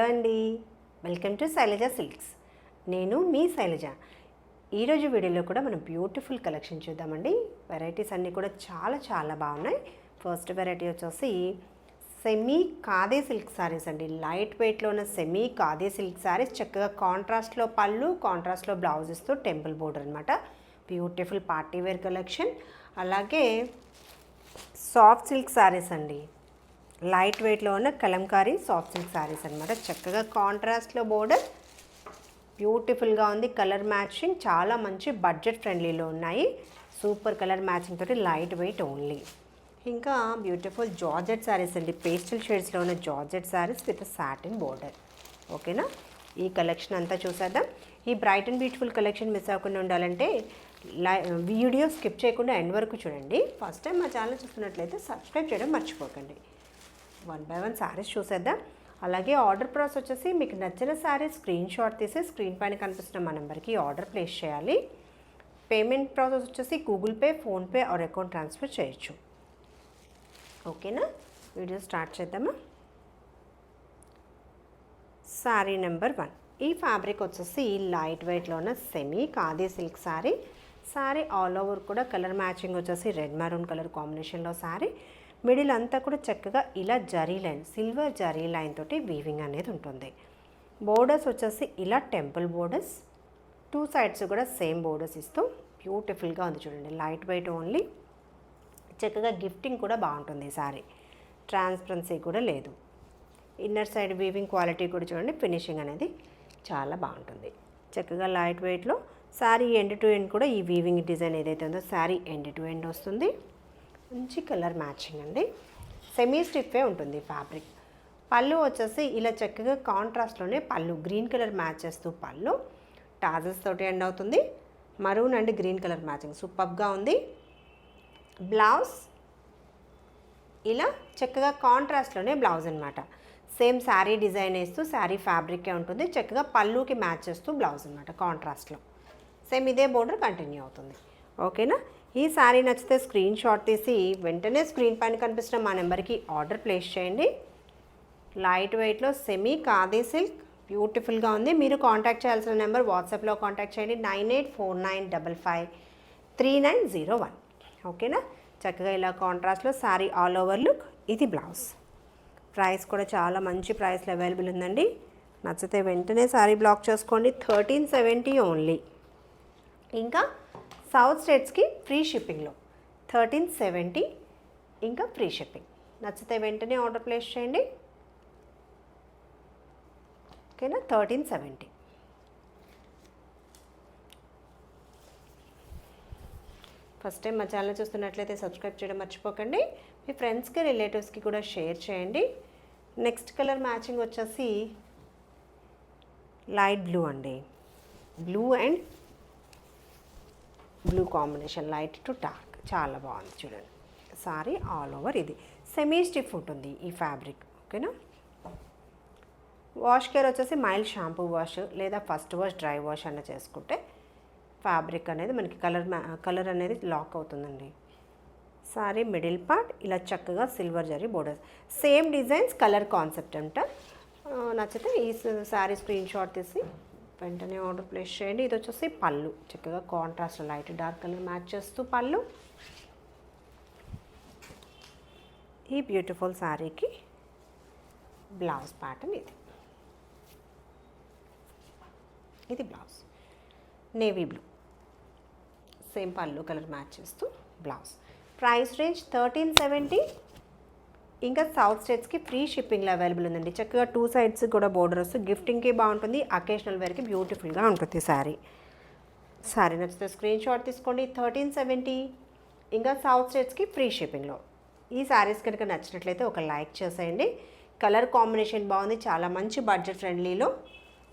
అండి, welcome to Shailaja silks. నేను మీ శైలజ. ఈరోజు వీడియోలో కూడా మనం బ్యూటిఫుల్ కలెక్షన్ చూద్దామండి. వెరైటీస్ అన్నీ కూడా చాలా బాగున్నాయి. ఫస్ట్ వెరైటీ వచ్చేసి సెమీ ఖాదీ సిల్క్ శారీస్ అండి. లైట్ వెయిట్లో ఉన్న సెమీ ఖాదీ సిల్క్ శారీస్, చక్కగా కాంట్రాస్ట్లో పళ్ళు, కాంట్రాస్ట్లో బ్లౌజ్ ఇస్తూ టెంపుల్ బోర్డర్ అనమాట. Beautiful party wear collection. అలాగే సాఫ్ట్ సిల్క్ శారీస్ అండి. లైట్ వెయిట్లో ఉన్న కలంకారీ సాఫ్ట్ సిల్క్ శారీస్ అనమాట. చక్కగా కాంట్రాస్ట్లో బోర్డర్, బ్యూటిఫుల్గా ఉంది. కలర్ మ్యాచింగ్ చాలా మంచి బడ్జెట్ ఫ్రెండ్లీలో ఉన్నాయి. సూపర్ కలర్ మ్యాచింగ్ తోటి లైట్ వెయిట్ ఓన్లీ. ఇంకా బ్యూటిఫుల్ జార్జెట్ శారీస్ అండి. పేస్టల్ షేడ్స్లో ఉన్న georgette saris with satin border. ఓకేనా, ఈ కలెక్షన్ అంతా చూసేద్దాం. ఈ bright and beautiful collection miss అవ్వకుండా ఉండాలంటే వీడియో స్కిప్ చేయకుండా ఎండ్ వరకు చూడండి. ఫస్ట్ టైం మా ఛానల్ చూస్తున్నట్లయితే సబ్స్క్రైబ్ చేయడం మర్చిపోకండి. వన్ బై వన్ శారీస్ చూసేద్దాం. అలాగే ఆర్డర్ ప్రాసెస్ వచ్చేసి మీకు నచ్చిన శారీ స్క్రీన్ షాట్ తీసి స్క్రీన్ పైన కనిపిస్తున్న మా నెంబర్కి ఆర్డర్ ప్లేస్ చేయాలి. పేమెంట్ ప్రాసెస్ వచ్చేసి Google pay, PhonePe are account transfer చేయొచ్చు. ఓకేనా, వీడియో స్టార్ట్ చేద్దామా. శారీ నెంబర్ 1. ఈ ఫ్యాబ్రిక్ వచ్చేసి లైట్ వెయిట్లో ఉన్న semi khadi silk sari. Sari all over కూడా కలర్ మ్యాచింగ్ వచ్చేసి రెడ్ మెరూన్ కలర్ కాంబినేషన్లో శారీ. మిడిల్ అంతా కూడా చక్కగా ఇలా zari line, silver zari line తోటి వీవింగ్ అనేది ఉంటుంది. బోర్డర్స్ వచ్చేసి ఇలా టెంపుల్ బోర్డర్స్, 2 సైడ్స్ కూడా సేమ్ బోర్డర్స్ ఇస్తూ బ్యూటిఫుల్గా ఉంది చూడండి. Light weight only. చక్కగా గిఫ్టింగ్ కూడా బాగుంటుంది. సారీ ట్రాన్స్పరెన్సీ కూడా లేదు. ఇన్నర్ సైడ్ వీవింగ్ క్వాలిటీ కూడా చూడండి, ఫినిషింగ్ అనేది చాలా బాగుంటుంది. చక్కగా లైట్ వెయిట్లో శారీ ఎండ్ టు ఎండ్ కూడా ఈ వీవింగ్ డిజైన్ ఏదైతే ఉందో శారీ ఎండ్ టు ఎండ్ వస్తుంది. మంచి కలర్ మ్యాచింగ్ అండి. సెమీ స్టిఫే ఉంటుంది ఫ్యాబ్రిక్. పళ్ళు వచ్చేసి ఇలా చక్కగా కాంట్రాస్ట్లోనే పళ్ళు గ్రీన్ కలర్ మ్యాచ్ చేస్తూ పళ్ళు టాజల్స్ తోటి ఎండ్ అవుతుంది. Maroon and green colour matching సూపర్గా ఉంది. బ్లౌజ్ ఇలా చక్కగా కాంట్రాస్ట్లోనే బ్లౌజ్ అనమాట. సేమ్ శారీ డిజైన్ వేస్తూ శారీ ఫ్యాబ్రికే ఉంటుంది. చక్కగా పళ్ళుకి మ్యాచ్ చేస్తూ బ్లౌజ్ అనమాట కాంట్రాస్ట్లో. సేమ్ ఇదే బోర్డర్ కంటిన్యూ అవుతుంది. ఓకేనా, ఈ శారీ నచ్చితే స్క్రీన్ షాట్ తీసి వెంటనే స్క్రీన్ పైన కనిపిస్తున్న మా నెంబర్కి ఆర్డర్ ప్లేస్ చేయండి. లైట్ వెయిట్లో సెమీ ఖాదీ సిల్క్ బ్యూటిఫుల్గా ఉంది. మీరు కాంటాక్ట్ చేయాల్సిన నెంబర్ వాట్సాప్లో కాంటాక్ట్ చేయండి 9849553901. ఓకేనా, చక్కగా ఇలా కాంట్రాస్ట్లో శారీ ఆల్ ఓవర్ లుక్. ఇది బ్లౌజ్. ప్రైస్ కూడా చాలా మంచి ప్రైస్లో అవైలబుల్ ఉందండి. నచ్చితే వెంటనే శారీ బ్లాక్ చేసుకోండి. 1370 ఓన్లీ. ఇంకా సౌత్ స్టేట్స్కి ఫ్రీ షిప్పింగ్లో 1370, ఇంకా ఫ్రీ షిప్పింగ్. నచ్చితే వెంటనే ఆర్డర్ ప్లేస్ చేయండి. ఓకేనా, 1370. ఫస్ట్ టైం మా ఛానల్ చూస్తున్నట్లయితే సబ్స్క్రైబ్ చేయడం మర్చిపోకండి. మీ ఫ్రెండ్స్కి, రిలేటివ్స్కి కూడా షేర్ చేయండి. నెక్స్ట్ కలర్ మ్యాచింగ్ వచ్చేసి లైట్ బ్లూ అండి. Blue and blue combination, light to dark, చాలా బాగుంది చూడండి. సారీ ఆల్ ఓవర్ ఇది సెమీ స్టిఫ్ ఉంటుంది ఈ ఫ్యాబ్రిక్. ఓకేనా, వాష్ కేర్ వచ్చేసి మైల్డ్ షాంపూ వాష్ లేదా ఫస్ట్ వాష్ డ్రై వాష్ అన్న చేసుకుంటే ఫ్యాబ్రిక్ అనేది మనకి కలర్ అనేది లాక్ అవుతుందండి. సారీ మిడిల్ పార్ట్ ఇలా చక్కగా silver zari borders, same designs, colour concept అంట. నచ్చితే ఈ శారీ స్క్రీన్ షాట్ తీసి వెంటనే ఆర్డర్ ప్లేస్ చేయండి. ఇది వచ్చేసి పళ్ళు, చక్కగా contrast light dark colour match చేస్తూ పళ్ళు. ఈ బ్యూటిఫుల్ శారీకి బ్లౌజ్ ప్యాటర్న్ ఇది. ఇది బ్లౌజ్ నేవీ బ్లూ, సేమ్ పళ్ళు కలర్ మ్యాచ్ చేస్తూ బ్లౌజ్. Price range 1370. ఇంకా సౌత్ స్టేట్స్కి ఫ్రీ షిప్పింగ్లో అవైలబుల్ ఉందండి. చక్కగా 2 సైడ్స్ కూడా బోర్డర్స్, గిఫ్టింగ్కి బాగుంటుంది, అకేషనల్ వేర్కి బ్యూటిఫుల్గా ఉంటుంది శారీ. శారీ నచ్చితే స్క్రీన్ షాట్ తీసుకోండి. 1370, ఇంకా సౌత్ స్టేట్స్కి ఫ్రీ షిప్పింగ్లో. ఈ శారీస్ కనుక నచ్చినట్లయితే ఒక లైక్ చేసేయండి. కలర్ కాంబినేషన్ బాగుంది, చాలా మంచి బడ్జెట్ ఫ్రెండ్లీలో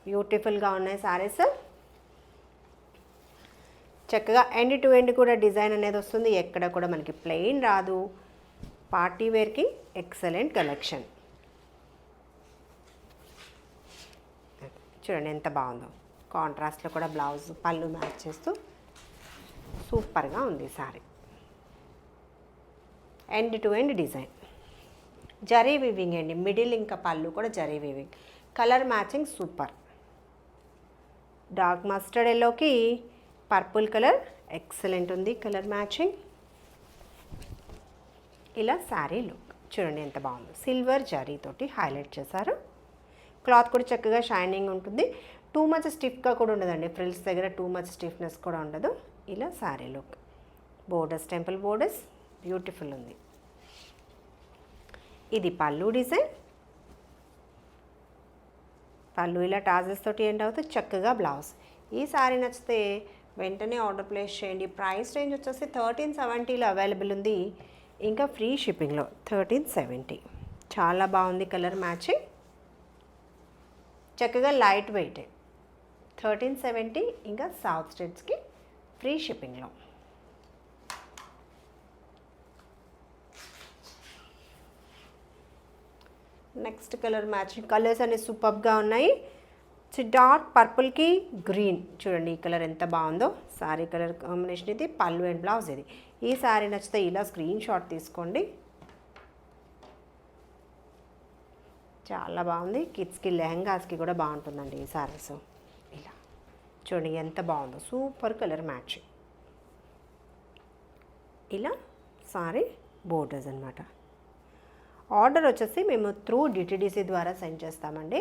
బ్యూటిఫుల్గా ఉన్నాయి శారీస్. చక్కగా ఎండ్ టు ఎండ్ కూడా డిజైన్ అనేది వస్తుంది. ఎక్కడ కూడా మనకి ప్లెయిన్ రాదు. పార్టీ వేర్కి ఎక్సలెంట్ కలెక్షన్. చూడండి ఎంత బాగుందో. కాంట్రాస్ట్లో కూడా బ్లౌజ్ పళ్ళు మ్యాచ్ చేస్తూ సూపర్గా ఉంది sorry. End to end design. Zari weaving అండి, మిడిల్ ఇంకా పళ్ళు కూడా zari weaving. Colour matching super. Dark mustard ఎల్లోకి పర్పుల్ కలర్ ఎక్సలెంట్ ఉంది కలర్ మ్యాచింగ్. ఇలా శారీ లుక్ చూడండి ఎంత బాగుందో. సిల్వర్ జరీతోటి హైలైట్ చేశారు. క్లాత్ కూడా చక్కగా షైనింగ్ ఉంటుంది. టూ మచ్ స్టిఫ్గా కూడా ఉండదండి. ఫ్రిల్స్ దగ్గర టూ మచ్ స్టిఫ్నెస్ కూడా ఉండదు. ఇలా sari look. Borders temple borders beautiful ఉంది. ఇది పళ్ళు డిజైన్. పళ్ళు ఇలా టాజల్స్ తోటి ఎండ్ అవుతుంది. చక్కగా బ్లౌజ్. ఈ శారీ నచ్చితే వెంటనే ఆర్డర్ ప్లేస్ చేయండి. ప్రైస్ రేంజ్ వచ్చేసి 1370లో అవైలబుల్ ఉంది. ఇంకా ఫ్రీ షిప్పింగ్లో 1370. చాలా బాగుంది కలర్ మ్యాచింగ్. చక్కగా లైట్ వెయిట్. 1370 ఇంకా సౌత్ స్టేట్స్కి ఫ్రీ షిప్పింగ్లో. Next colour matching. కలర్స్ అన్ని సూపర్గా ఉన్నాయి. డార్క్ పర్పుల్కి గ్రీన్ చూడండి ఈ కలర్ ఎంత బాగుందో. శారీ కలర్ కాంబినేషన్ ఇది. పళ్ళు అండ్ బ్లౌజ్ ఇది. ఈ శారీ నచ్చితే ఇలా స్క్రీన్ షాట్ తీసుకోండి. చాలా బాగుంది. కిడ్స్కి లెహంగాస్కి కూడా బాగుంటుందండి ఈ శారీస్. ఇలా చూడండి ఎంత బాగుందో. Super colour matching. ఇలా శారీ బోర్డర్స్ అనమాట. ఆర్డర్ వచ్చేసి మేము త్రూ డిటిడిసి ద్వారా సెండ్ చేస్తామండి.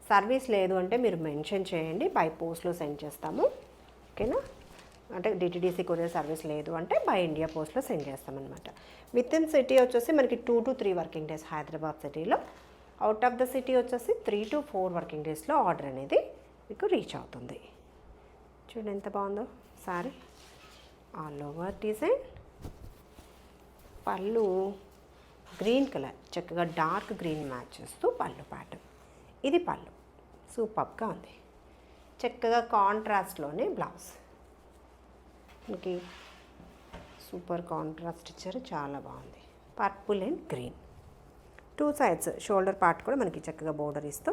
సర్వీస్ లేదు అంటే మీరు మెన్షన్ చేయండి, బై పోస్ట్లో సెండ్ చేస్తాము. ఓకేనా? అంటే డిటిడిసి కొరియర్ సర్వీస్ లేదు అంటే బై ఇండియా పోస్ట్లో సెండ్ చేస్తామన్నమాట. విత్ ఇన్ సిటీ వచ్చేసి మనకి 2 to 3 వర్కింగ్ డేస్ హైదరాబాద్ సిటీలో. అవుట్ ఆఫ్ ద సిటీ వచ్చేసి 3 to 4 వర్కింగ్ డేస్లో ఆర్డర్ అనేది మీకు రీచ్ అవుతుంది. చూడండి ఎంత బాగుందో సారీ. All over design. పళ్ళు గ్రీన్ కలర్ చక్కగా డార్క్ గ్రీన్ మ్యాచ్ చేస్తూ పళ్ళు ప్యాటర్న్. ఇది పళ్ళు సూపర్గా ఉంది. చక్కగా కాంట్రాస్ట్లోనే బ్లౌజ్. మనకి సూపర్ కాంట్రాస్ట్ ఇచ్చారు. చాలా బాగుంది. Purple and green. 2 sides shoulder part కూడా మనకి చక్కగా బోర్డర్ ఇస్తూ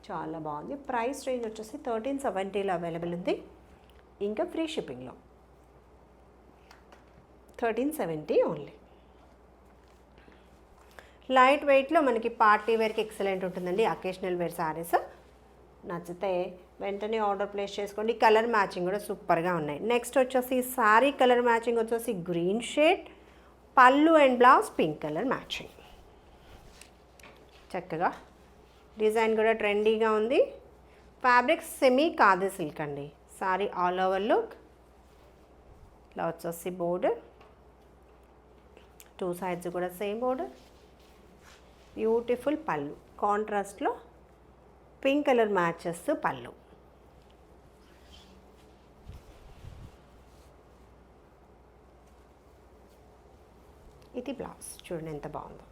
చాలా బాగుంది. ప్రైస్ రేంజ్ వచ్చేసి 1370లో అవైలబుల్ ఉంది. ఇంకా ఫ్రీ షిప్పింగ్లో 1370 ఓన్లీ. లైట్ వెయిట్లో మనకి పార్టీ వేర్కి ఎక్సలెంట్ ఉంటుందండి. అకేషనల్ వేర్ శారీస్ నచ్చితే వెంటనే ఆర్డర్ ప్లేస్ చేసుకోండి. కలర్ మ్యాచింగ్ కూడా సూపర్గా ఉన్నాయి. నెక్స్ట్ వచ్చేసి శారీ కలర్ మ్యాచింగ్ వచ్చేసి గ్రీన్ షేడ్. పళ్ళు and blouse pink colour matching. చక్కగా డిజైన్ కూడా ట్రెండీగా ఉంది. ఫ్యాబ్రిక్ సెమీ ఖాదీ సిల్క్ అండి. Sari all over look. ఇలా వచ్చేసి బోర్డర్. 2 sides కూడా సేమ్ బోర్డర్. బ్యూటిఫుల్ పళ్ళు. కాంట్రాస్ట్లో పింక్ కలర్ మ్యాచ్ చేస్తూ పళ్ళు. ఇది బ్లౌజ్. చూడండి ఎంత బాగుందో.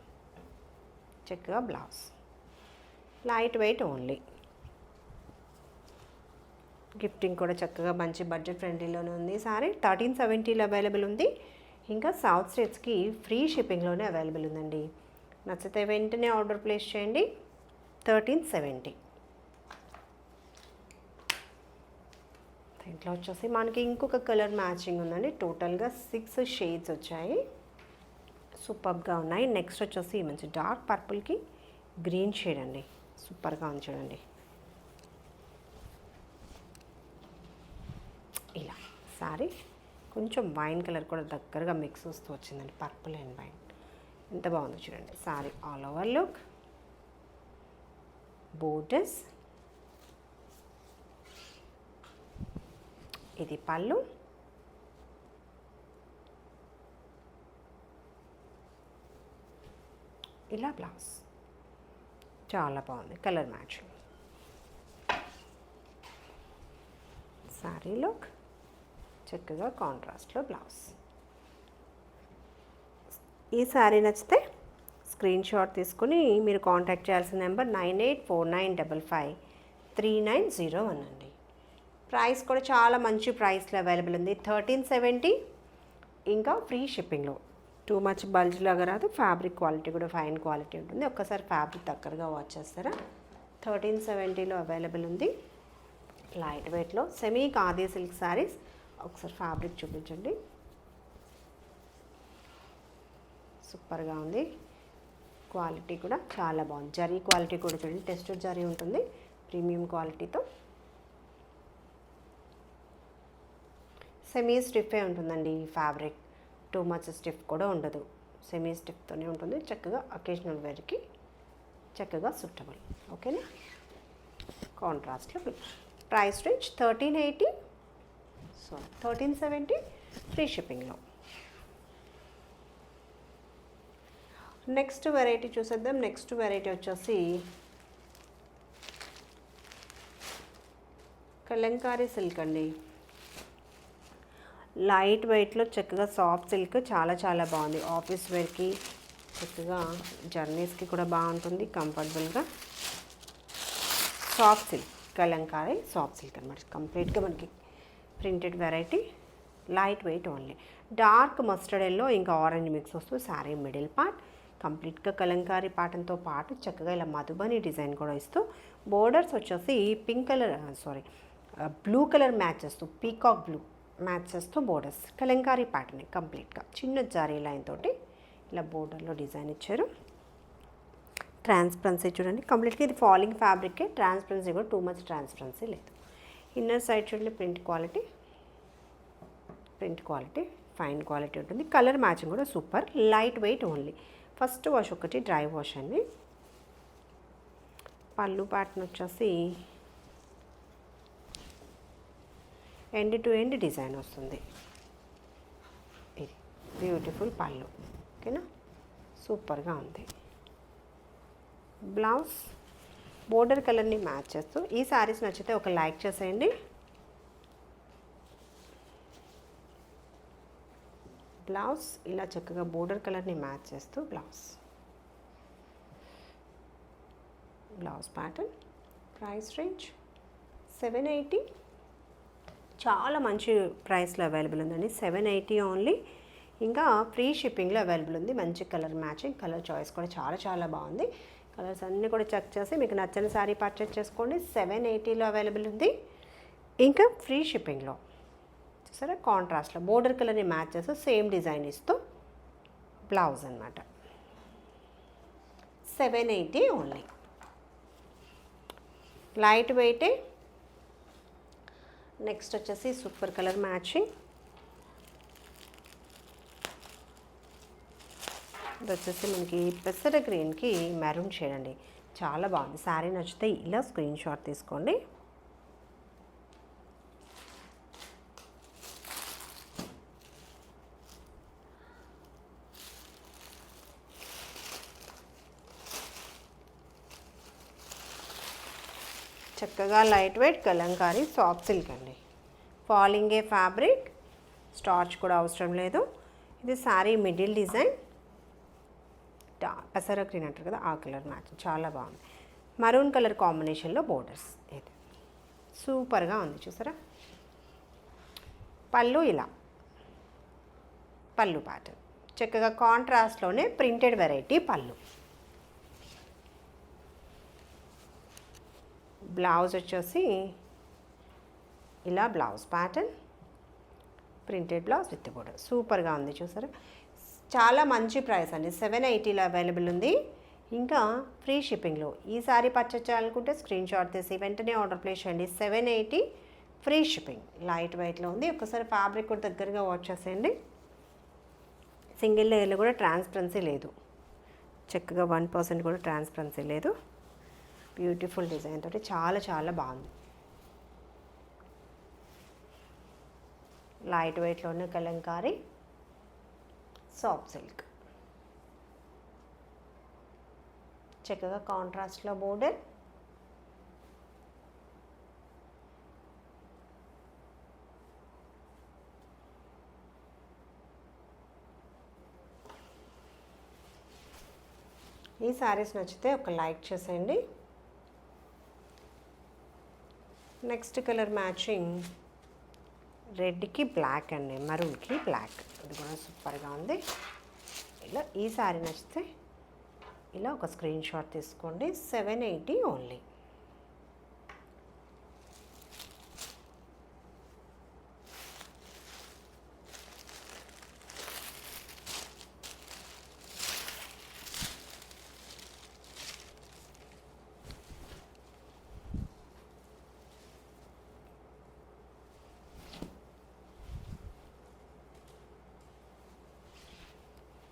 చక్కగా blouse. Light weight only. Gifting కూడా చక్కగా మంచి బడ్జెట్ ఫ్రెండ్లీలోనే ఉంది. సారీ 1370లో అవైలబుల్ ఉంది. ఇంకా సౌత్ స్టేట్స్కి ఫ్రీ షిప్పింగ్లోనే అవైలబుల్ ఉందండి. నచ్చితే వెంటనే ఆర్డర్ ప్లేస్ చేయండి. 1370. దీంట్లో వచ్చేసి మనకి ఇంకొక కలర్ మ్యాచింగ్ ఉందండి. టోటల్గా 6 షేడ్స్ వచ్చాయి. సూపర్గా ఉన్నాయి. నెక్స్ట్ వచ్చేసి మంచి డార్క్ పర్పుల్కి గ్రీన్ షేడ్ అండి. సూపర్గా ఉంది చూడండి. ఇలా సారీ కొంచెం వైన్ కలర్ కూడా దగ్గరగా మిక్స్ వస్తూ వచ్చిందండి. పర్పుల్ అండ్ వైన్ ఎంత బాగుందో చూడండి. Sorry all over look. Borders. ఇది పళ్ళు. ఇలా బ్లౌజ్. చాలా బాగుంది కలర్ మ్యాచింగ్. Sorry look. చక్కగా కాంట్రాస్ట్లో బ్లౌజ్. ఈ శారీ నచ్చితే స్క్రీన్ షాట్ తీసుకుని మీరు కాంటాక్ట్ చేయాల్సిన నెంబర్ 9849553901 అండి. ప్రైస్ కూడా చాలా మంచి ప్రైస్లో అవైలబుల్ ఉంది. 1370. ఇంకా ఫ్రీ షిప్పింగ్లో. టూ మచ్ బల్జ్ లాగా రాదు. ఫ్యాబ్రిక్ క్వాలిటీ కూడా ఫైన్ క్వాలిటీ ఉంటుంది. ఒక్కసారి ఫ్యాబ్రిక్ దగ్గరగా వాచ్ చేస్తారా. 1370లో అవైలబుల్ ఉంది. లైట్ వెయిట్లో సెమీ ఖాదీ సిల్క్ శారీస్. ఒకసారి ఫ్యాబ్రిక్ చూపించండి. సూపర్గా ఉంది. క్వాలిటీ కూడా చాలా బాగుంది. జరీ క్వాలిటీ కూడా చూడండి. టెస్టెడ్ జరీ ఉంటుంది. ప్రీమియం క్వాలిటీతో సెమీ స్టిఫే ఉంటుందండి ఈ ఫ్యాబ్రిక్. టూ మచ్ స్టిఫ్ కూడా ఉండదు, సెమీ స్టిఫ్తోనే ఉంటుంది. చక్కగా అకేషనల్ వేర్కి చక్కగా సూటబుల్. ఓకేనా. కాంట్రాస్ట్లో ప్రైస్ రేంజ్ 1380, 1370 ఫ్రీ షిప్పింగ్లో. నెక్స్ట్ వెరైటీ చూసేద్దాం. నెక్స్ట్ వెరైటీ వచ్చేసి కలంకారీ సిల్క్ అండి. లైట్ వెయిట్లో చక్కగా సాఫ్ట్ సిల్క్, చాలా చాలా బాగుంది. ఆఫీస్ వేర్కి చక్కగా జర్నీస్కి కూడా బాగుంటుంది, కంఫర్టబుల్గా. Soft silk, Kalamkari soft silk అనమాట. కంప్లీట్గా మనకి printed variety, light weight only. Dark mustard yellow ఇంకా ఆరెంజ్ మిక్స్ వస్తూ శారీ మిడిల్ పార్ట్ కంప్లీట్గా కలంకారీ ప్యాటర్న్తో పాటు చక్కగా ఇలా మధుబని డిజైన్ కూడా ఇస్తూ, బోర్డర్స్ వచ్చేసి pink colour blue colour match చేస్తూ, పీకాక్ బ్లూ మ్యాచ్ చేస్తూ బోర్డర్స్ కలంకారీ ప్యాటర్న్ కంప్లీట్గా చిన్న జారీ లైన్ తోటి ఇలా బోర్డర్లో డిజైన్ ఇచ్చారు. ట్రాన్స్పరెన్సీ చూడండి, కంప్లీట్గా ఇది ఫాలింగ్ ఫ్యాబ్రికే. ట్రాన్స్పరెన్సీ కూడా టూ మచ్ ట్రాన్స్పరెన్సీ లేదు. ఇన్నర్ సైడ్ చూడండి, ప్రింట్ క్వాలిటీ ఫైన్ క్వాలిటీ ఉంటుంది. కలర్ మ్యాచింగ్ కూడా super. Light weight only. First wash ఒకటి డ్రై వాష్ అండి. పళ్ళు ప్యాటర్న్ వచ్చేసి ఎండ్ టు ఎండ్ డిజైన్ వస్తుంది. ఇది బ్యూటిఫుల్ పళ్ళు. ఓకేనా, సూపర్గా ఉంది. బ్లౌజ్ బోర్డర్ కలర్ని మ్యాచ్ చేస్తూ, ఈ శారీస్ నచ్చితే ఒక లైక్ చేసేయండి. బ్లౌజ్ ఇలా చక్కగా బోర్డర్ కలర్ని మ్యాచ్ చేస్తూ బ్లౌజ్ ప్యాటర్న్. Price range 780. చాలా మంచి ప్రైస్లో అవైలబుల్ ఉందండి. 780 ఓన్లీ. ఇంకా ఫ్రీ షిప్పింగ్లో అవైలబుల్ ఉంది. మంచి కలర్ మ్యాచింగ్, కలర్ చాయిస్ కూడా చాలా చాలా బాగుంది. కలర్స్ అన్నీ కూడా చెక్ చేసి మీకు నచ్చిన శారీ పర్చేస్ చేసుకోండి. 780లో అవైలబుల్ ఉంది. ఇంకా ఫ్రీ షిప్పింగ్లో చూసారా, కాంట్రాస్ట్లో బోర్డర్ కలర్ని మ్యాచ్ చేస్తూ సేమ్ డిజైన్ ఇస్తూ బ్లౌజ్ అనమాట. 780 ఓన్లీ. లైట్ వెయిటే. నెక్స్ట్ వచ్చేసి సూపర్ కలర్ మ్యాచింగ్. ఇది వచ్చేసి మనకి పెసర గ్రీన్కి మెరూన్ షేడ్ అండి. చాలా బాగుంది. శారీ నచ్చితే ఇలా స్క్రీన్ షాట్ తీసుకోండి. చక్కగా light weight Kalamkari soft silk అండి. ఫాలింగే ఫ్యాబ్రిక్, స్టార్చ్ కూడా అవసరం లేదు. ఇది శారీ మిడిల్ డిజైన్, పెసర గ్రీన్ అంటారు కదా ఆ కలర్ మ్యాచ్ చాలా బాగుంది. మరూన్ కలర్ కాంబినేషన్లో బోర్డర్స్. ఇది సూపర్గా ఉంది చూసారా. పళ్ళు ఇలా పళ్ళు ప్యాటర్న్ చక్కగా కాంట్రాస్ట్లోనే ప్రింటెడ్ వెరైటీ పళ్ళు. బ్లౌజ్ వచ్చేసి ఇలా blouse pattern, printed blouse with border. సూపర్గా ఉంది చూసారా. చాలా మంచి ప్రైస్ అండి. 780లో అవైలబుల్ ఉంది. ఇంకా ఫ్రీ షిప్పింగ్లో. ఈ సారీ పర్చేస్ చేయాలనుకుంటే స్క్రీన్ షాట్ తీసి వెంటనే ఆర్డర్ ప్లేస్ చేయండి. 780 ఫ్రీ షిప్పింగ్. లైట్ వెయిట్లో ఉంది. ఒకసారి ఫ్యాబ్రిక్ కూడా దగ్గరగా వాచ్ చేసేయండి. సింగిల్ లేయర్లో కూడా ట్రాన్స్పరెన్సీ లేదు. చక్కగా 1% కూడా ట్రాన్స్పరెన్సీ లేదు. బ్యూటిఫుల్ డిజైన్ తోటి చాలా చాలా బాగుంది. లైట్ వెయిట్లో ఉన్న కలంకారీ సాఫ్ట్ సిల్క్. చక్కగా కాంట్రాస్ట్లో బోర్డర్. ఈ శారీస్ నచ్చితే ఒక లైక్ చేసేయండి. నెక్స్ట్ కలర్ మ్యాచింగ్ రెడ్కి బ్లాక్ అండి, మరూన్కి బ్లాక్. ఇది కూడా సూపర్గా ఉంది. ఇలా ఈ శారీ నచ్చితే ఇలా ఒక స్క్రీన్ షాట్ తీసుకోండి. 780 ఓన్లీ.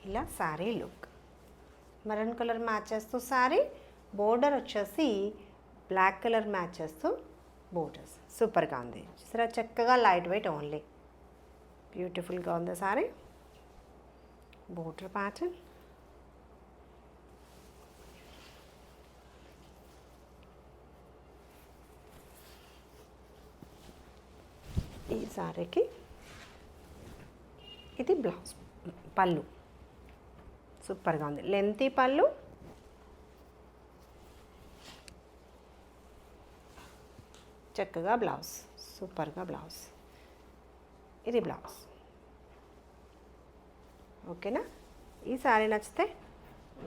ఇలా sari look. Maroon colour match చేస్తూ శారీ, బోర్డర్ వచ్చేసి బ్లాక్ కలర్ మ్యాచ్ చేస్తూ బోర్డర్స్. సూపర్గా ఉంది చూసారా, చక్కగా లైట్ వెయిట్ ఓన్లీ. బ్యూటిఫుల్గా ఉంది శారీ. Border pattern. ఈ శారీకి ఇది బ్లౌజ్, పళ్ళు. సూపర్గా ఉంది, లెంతీ పళ్ళు, చక్కగా బ్లౌజ్, సూపర్గా బ్లౌజ్. ఇది బ్లౌజ్. ఓకేనా, ఈ శారీ నచ్చితే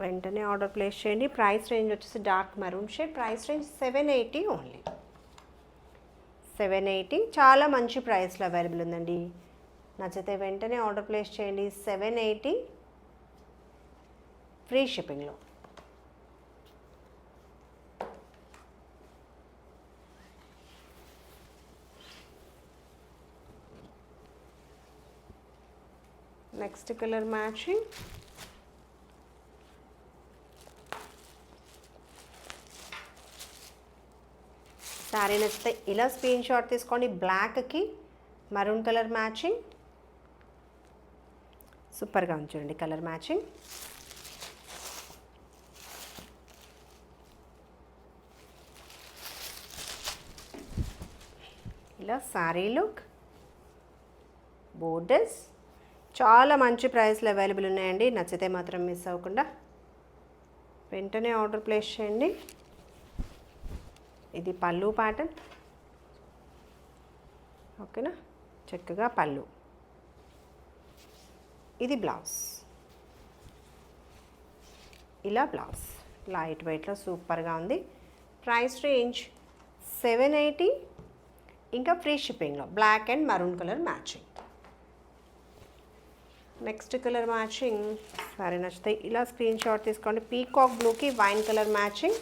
వెంటనే ఆర్డర్ ప్లేస్ చేయండి. ప్రైస్ రేంజ్ వచ్చేసి dark maroon shade. Price range 780 only. 780 చాలా మంచి ప్రైస్లో అవైలబుల్ ఉందండి. నచ్చితే వెంటనే ఆర్డర్ ప్లేస్ చేయండి. 780 ఫ్రీ షిప్పింగ్లో. Next colour matching. శారీ నచ్చితే ఇలా స్క్రీన్ షాట్ తీసుకోండి. బ్లాక్కి మరూన్ కలర్ మ్యాచింగ్. సూపర్గా ఉంది చూడండి కలర్ మ్యాచింగ్. ఇలా శారీ లుక్, బోర్డర్స్. చాలా మంచి ప్రైస్లో అవైలబుల్ ఉన్నాయండి. నచ్చితే మాత్రం మిస్ అవ్వకుండా వెంటనే ఆర్డర్ ప్లేస్ చేయండి. ఇది పళ్ళు ప్యాటర్న్. ఓకేనా, చక్కగా పళ్ళు. ఇది బ్లౌజ్. ఇలా బ్లౌజ్ లైట్ వెయిట్లో సూపర్గా ఉంది. ప్రైస్ రేంజ్ 780, ఇంకా ఫ్రీ షిప్పింగ్లో. Black and maroon colour matching. Next colour matching. సరే నచ్చితే ఇలా స్క్రీన్ షాట్ తీసుకోండి. పీకాక్ బ్లూకి wine colour matching.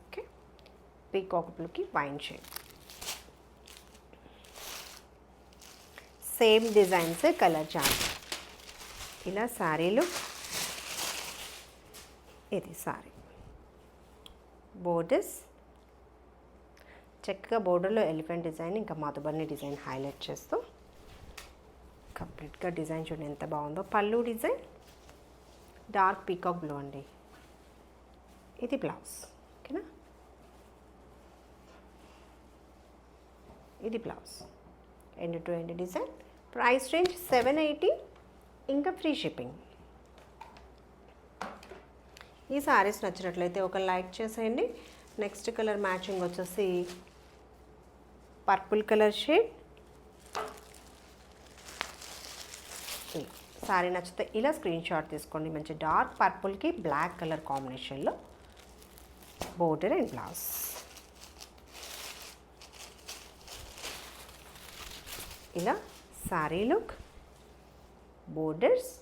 Okay, peacock బ్లూకి wine shade. Same designs, colour chart. ఇలా శారీలు. ఇది శారీ. బోర్డర్స్ చక్కగా, బోర్డర్లో ఎలిఫెంట్ డిజైన్ ఇంకా మధుబని డిజైన్ హైలైట్ చేస్తూ కంప్లీట్గా డిజైన్ చూడండి ఎంత బాగుందో. పళ్ళు డిజైన్ డార్క్ పీకాక్ బ్లూ అండి. ఇది బ్లౌజ్. ఓకేనా, ఇది blouse. End to end design. Price range 780, ఇంకా ఫ్రీ షిప్పింగ్. ఈ సారీస్ నచ్చినట్లయితే ఒక లైక్ చేసేయండి. నెక్స్ట్ కలర్ మ్యాచింగ్ వచ్చేసి పర్పుల్ కలర్ షేడ్. సారీ నచ్చితే ఇలా స్క్రీన్ షాట్ తీసుకోండి. మంచి డార్క్ పర్పుల్కి బ్లాక్ కలర్ కాంబినేషన్లో బోర్డర్ అండ్ బ్లౌజ్. ఇలా సారీ లుక్, బోర్డర్స్,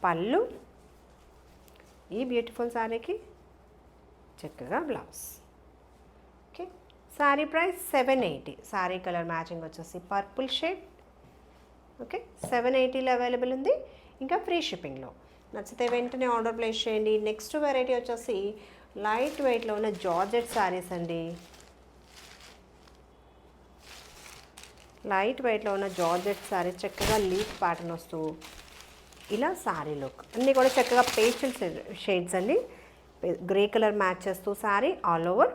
పళ్ళు. ఈ బ్యూటిఫుల్ శారీకి చక్కగా blouse. Okay, sari price 780. Sari colour matching వచ్చేసి పర్పుల్ షేడ్. ఓకే, 780లో అవైలబుల్ ఉంది, ఇంకా ఫ్రీ షిప్పింగ్లో. నచ్చితే వెంటనే ఆర్డర్ ప్లేస్ చేయండి. నెక్స్ట్ వెరైటీ వచ్చేసి లైట్ వెయిట్లో ఉన్న జార్జెట్ శారీస్ అండి. లైట్ వెయిట్లో ఉన్న జార్జెట్ శారీస్ చక్కగా లీఫ్ ప్యాటర్న్ వస్తూ ఇలా శారీ లుక్. అన్నీ కూడా చక్కగా పేస్టల్ షేడ్స్ అండి. గ్రే కలర్ మ్యాచ్ చేస్తూ శారీ ఆల్ ఓవర్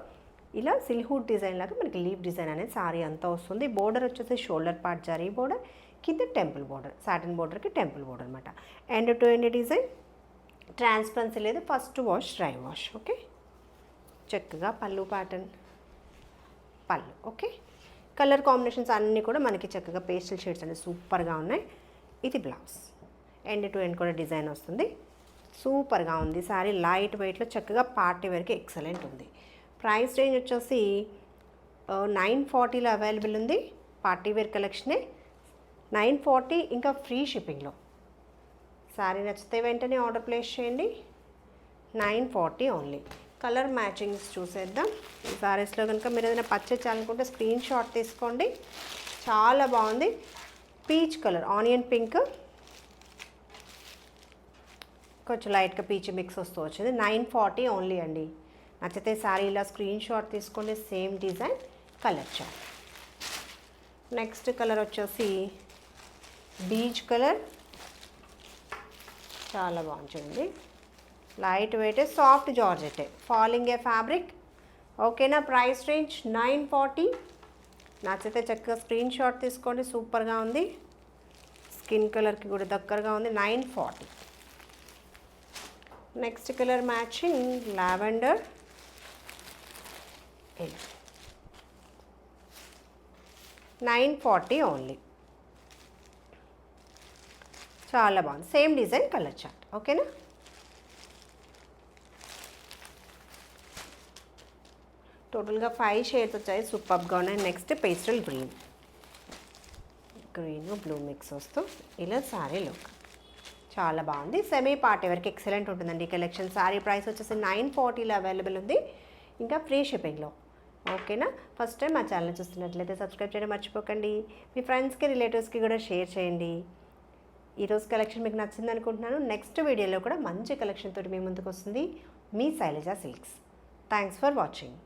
ఇలా సిల్హూడ్ డిజైన్ లాగా మనకి లీఫ్ డిజైన్ అనేది శారీ అంతా వస్తుంది. బోర్డర్ వచ్చేసి షోల్డర్ పార్ట్ జరీ బోర్డర్, కింద టెంపుల్ బోర్డర్, సాటిన్ బోర్డర్కి టెంపుల్ బోర్డర్ అనమాట. End to end design. Transparency లేదు, first wash dry wash. Okay, చక్కగా పళ్ళు ప్యాటర్న్, పళ్ళు. ఓకే, కలర్ కాంబినేషన్స్ అన్నీ కూడా మనకి చక్కగా పేస్టల్ షేడ్స్ అనేవి సూపర్గా ఉన్నాయి. ఇది బ్లౌజ్. ఎండ్ టు ఎండ్ కూడా డిజైన్ వస్తుంది. సూపర్గా ఉంది శారీ. లైట్ వెయిట్లో చక్కగా పార్టీ వేర్కి ఎక్సలెంట్ ఉంది. ప్రైస్ రేంజ్ వచ్చేసి 940లో అవైలబుల్ ఉంది. పార్టీ వేర్ కలెక్షనే 940, ఇంకా ఫ్రీ షిప్పింగ్లో. శారీ నచ్చితే వెంటనే ఆర్డర్ ప్లేస్ చేయండి. 940 ఓన్లీ. కలర్ మ్యాచింగ్స్ చూసేద్దాం. ఈ శారీస్లో కనుక మీరు ఏదైనా పర్చేజ్ చేయాలనుకుంటే స్క్రీన్ షాట్ తీసుకోండి. చాలా బాగుంది. పీచ్ కలర్, ఆనియన్ పింక్, కొంచెం లైట్గా పీచ్ మిక్స్ వస్తూ వచ్చింది. 940 ఓన్లీ అండి. నచ్చితే శారీ ఇలా స్క్రీన్ షాట్ తీసుకోండి. Same design, colour chart. Next colour వచ్చేసి బీచ్ కలర్, చాలా బాగుంటుంది. Light weight, soft georgette, falling a fabric. ఓకేనా? Price range 940. నచ్చితే చక్కగా స్క్రీన్ షాట్ తీసుకోండి. సూపర్గా ఉంది, స్కిన్ కలర్కి కూడా దగ్గరగా ఉంది. 940. Next colour matching lavender, 940 only. చాలా బాగుంది, సేమ్ డిజైన్, కలర్ చార్ట్. ఓకేనా? టోటల్గా 5 షేడ్స్ వచ్చాయి, సూపర్గా ఉన్నాయి. Next pastel green, blue mix వస్తూ ఇలా శారీ లుక్ చాలా బాగుంది. సెమీ పార్టీ వరకు ఎక్సలెంట్ ఉంటుందండి ఈ కలెక్షన్. శారీ ప్రైస్ వచ్చేసి 940లో అవైలబుల్ ఉంది, ఇంకా ఫ్రీ షిప్పింగ్లో. ఓకేనా? ఫస్ట్ టైం మా ఛానల్ చూస్తున్నట్లయితే సబ్స్క్రైబ్ చేయడం మర్చిపోకండి. మీ ఫ్రెండ్స్కి, రిలేటివ్స్కి కూడా షేర్ చేయండి. ఈరోజు కలెక్షన్ మీకు నచ్చింది అనుకుంటున్నాను. నెక్స్ట్ వీడియోలో కూడా మంచి కలెక్షన్ తోటి మీ ముందుకు వస్తుంది మీ Shailaja Silks. Thanks for watching.